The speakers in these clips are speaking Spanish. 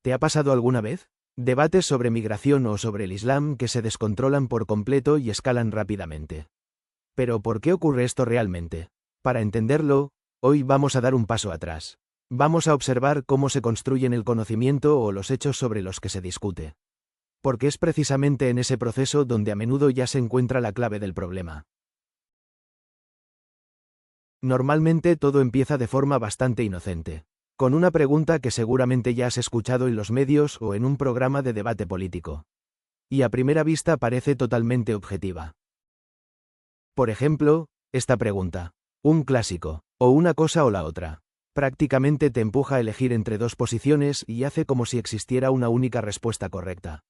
¿Te ha pasado alguna vez? Debates sobre migración o sobre el Islam que se descontrolan por completo y escalan rápidamente. Pero ¿por qué ocurre esto realmente? Para entenderlo, hoy vamos a dar un paso atrás. Vamos a observar cómo se construyen el conocimiento o los hechos sobre los que se discute. Porque es precisamente en ese proceso donde a menudo ya se encuentra la clave del problema. Normalmente todo empieza de forma bastante inocente, con una pregunta que seguramente ya has escuchado en los medios o en un programa de debate político. Y a primera vista parece totalmente objetiva. Por ejemplo, esta pregunta, un clásico, o una cosa o la otra, prácticamente te empuja a elegir entre dos posiciones y hace como si existiera una única respuesta correcta.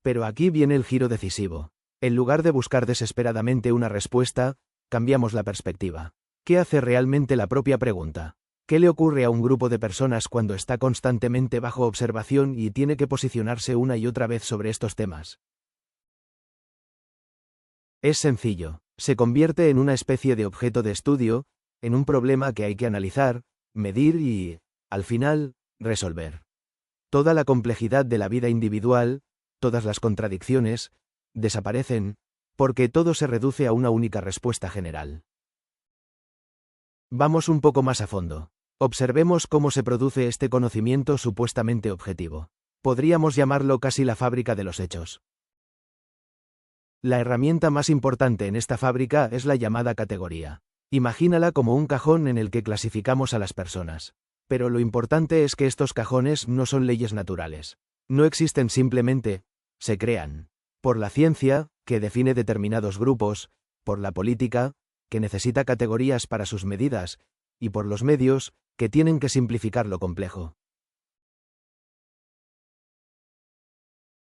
Pero aquí viene el giro decisivo. En lugar de buscar desesperadamente una respuesta, cambiamos la perspectiva. ¿Qué hace realmente la propia pregunta? ¿Qué le ocurre a un grupo de personas cuando está constantemente bajo observación y tiene que posicionarse una y otra vez sobre estos temas? Es sencillo. Se convierte en una especie de objeto de estudio, en un problema que hay que analizar, medir y, al final, resolver. Toda la complejidad de la vida individual, todas las contradicciones, desaparecen, porque todo se reduce a una única respuesta general. Vamos un poco más a fondo. Observemos cómo se produce este conocimiento supuestamente objetivo. Podríamos llamarlo casi la fábrica de los hechos. La herramienta más importante en esta fábrica es la llamada categoría. Imagínala como un cajón en el que clasificamos a las personas. Pero lo importante es que estos cajones no son leyes naturales. No existen simplemente, se crean. Por la ciencia, que define determinados grupos, por la política, que necesita categorías para sus medidas, y por los medios, que tienen que simplificar lo complejo.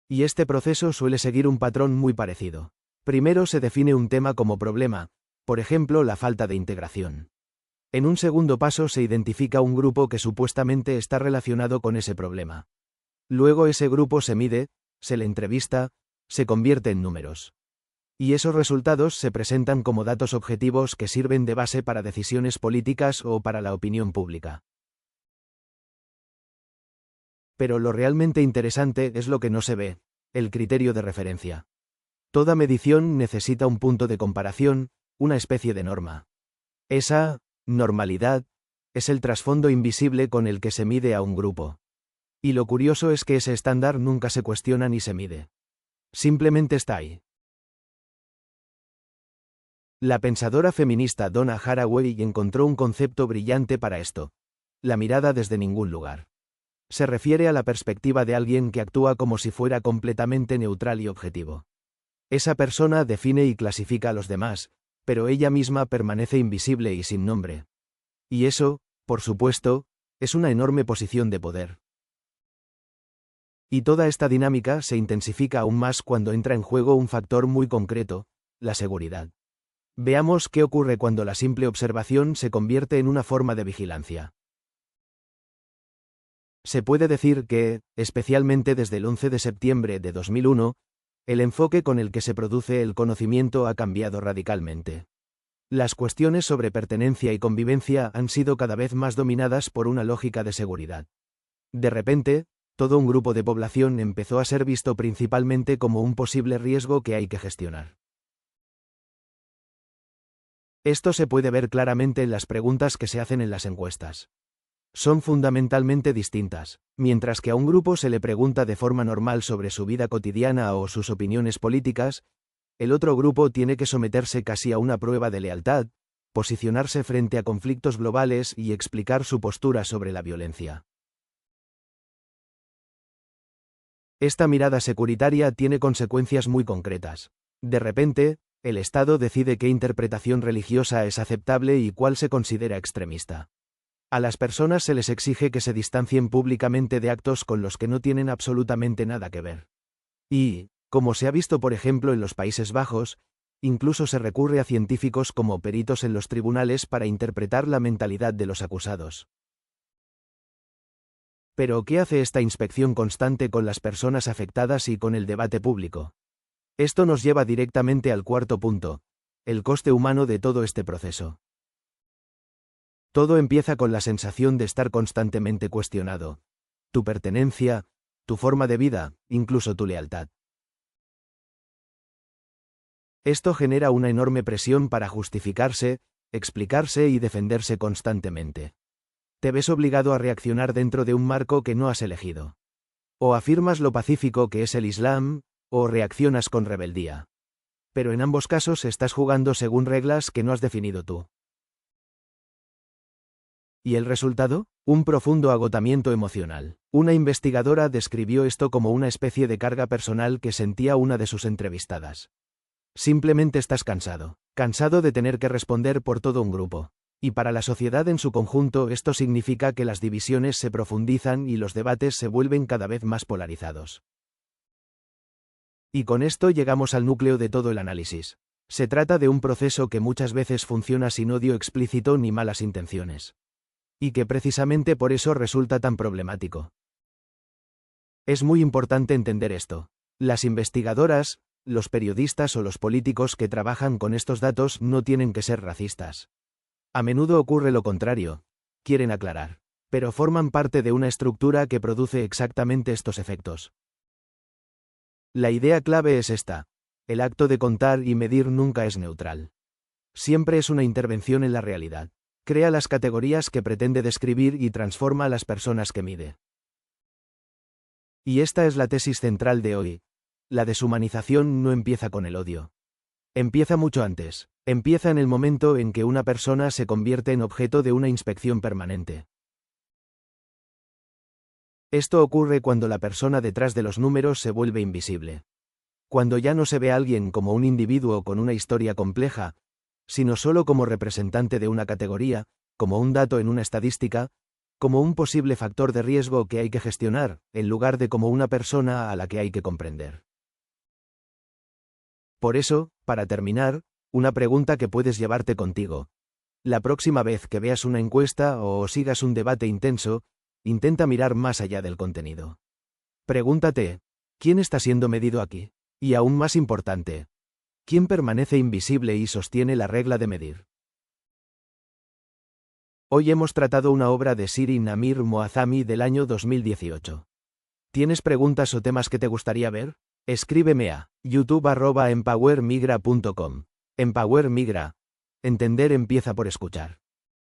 Y este proceso suele seguir un patrón muy parecido. Primero se define un tema como problema, por ejemplo, la falta de integración. En un segundo paso se identifica un grupo que supuestamente está relacionado con ese problema. Luego ese grupo se mide, se le entrevista, se convierte en números. Y esos resultados se presentan como datos objetivos que sirven de base para decisiones políticas o para la opinión pública. Pero lo realmente interesante es lo que no se ve, el criterio de referencia. Toda medición necesita un punto de comparación, una especie de norma. Esa normalidad es el trasfondo invisible con el que se mide a un grupo. Y lo curioso es que ese estándar nunca se cuestiona ni se mide. Simplemente está ahí. La pensadora feminista Donna Haraway encontró un concepto brillante para esto. La mirada desde ningún lugar. Se refiere a la perspectiva de alguien que actúa como si fuera completamente neutral y objetivo. Esa persona define y clasifica a los demás, pero ella misma permanece invisible y sin nombre. Y eso, por supuesto, es una enorme posición de poder. Y toda esta dinámica se intensifica aún más cuando entra en juego un factor muy concreto, la seguridad. Veamos qué ocurre cuando la simple observación se convierte en una forma de vigilancia. Se puede decir que, especialmente desde el 11 de septiembre de 2001, el enfoque con el que se produce el conocimiento ha cambiado radicalmente. Las cuestiones sobre pertenencia y convivencia han sido cada vez más dominadas por una lógica de seguridad. De repente, todo un grupo de población empezó a ser visto principalmente como un posible riesgo que hay que gestionar. Esto se puede ver claramente en las preguntas que se hacen en las encuestas. Son fundamentalmente distintas. Mientras que a un grupo se le pregunta de forma normal sobre su vida cotidiana o sus opiniones políticas, el otro grupo tiene que someterse casi a una prueba de lealtad, posicionarse frente a conflictos globales y explicar su postura sobre la violencia. Esta mirada securitaria tiene consecuencias muy concretas. De repente, el Estado decide qué interpretación religiosa es aceptable y cuál se considera extremista. A las personas se les exige que se distancien públicamente de actos con los que no tienen absolutamente nada que ver. Y, como se ha visto por ejemplo en los Países Bajos, incluso se recurre a científicos como peritos en los tribunales para interpretar la mentalidad de los acusados. Pero ¿qué hace esta inspección constante con las personas afectadas y con el debate público? Esto nos lleva directamente al cuarto punto, el coste humano de todo este proceso. Todo empieza con la sensación de estar constantemente cuestionado. tu pertenencia, tu forma de vida, incluso tu lealtad. Esto genera una enorme presión para justificarse, explicarse y defenderse constantemente. Te ves obligado a reaccionar dentro de un marco que no has elegido. O afirmas lo pacífico que es el Islam, o reaccionas con rebeldía. Pero en ambos casos estás jugando según reglas que no has definido tú. ¿Y el resultado? Un profundo agotamiento emocional. Una investigadora describió esto como una especie de carga personal que sentía una de sus entrevistadas. Simplemente estás cansado de tener que responder por todo un grupo. Y para la sociedad en su conjunto esto significa que las divisiones se profundizan y los debates se vuelven cada vez más polarizados. Y con esto llegamos al núcleo de todo el análisis. Se trata de un proceso que muchas veces funciona sin odio explícito ni malas intenciones. Y que precisamente por eso resulta tan problemático. Es muy importante entender esto. Las investigadoras, los periodistas o los políticos que trabajan con estos datos no tienen que ser racistas. A menudo ocurre lo contrario, quieren aclarar, pero forman parte de una estructura que produce exactamente estos efectos. La idea clave es esta: el acto de contar y medir nunca es neutral. Siempre es una intervención en la realidad. Crea las categorías que pretende describir y transforma a las personas que mide. Y esta es la tesis central de hoy. La deshumanización no empieza con el odio. Empieza mucho antes. Empieza en el momento en que una persona se convierte en objeto de una inspección permanente. Esto ocurre cuando la persona detrás de los números se vuelve invisible. Cuando ya no se ve a alguien como un individuo con una historia compleja, sino solo como representante de una categoría, como un dato en una estadística, como un posible factor de riesgo que hay que gestionar, en lugar de como una persona a la que hay que comprender. Por eso, para terminar, una pregunta que puedes llevarte contigo. La próxima vez que veas una encuesta o sigas un debate intenso, intenta mirar más allá del contenido. Pregúntate, ¿quién está siendo medido aquí? Y aún más importante, ¿quién permanece invisible y sostiene la regla de medir? Hoy hemos tratado una obra de Siri Namir Moazzami del año 2018. ¿Tienes preguntas o temas que te gustaría ver? Escríbeme a youtube@empowermigra.com. Empower Migra. Entender empieza por escuchar.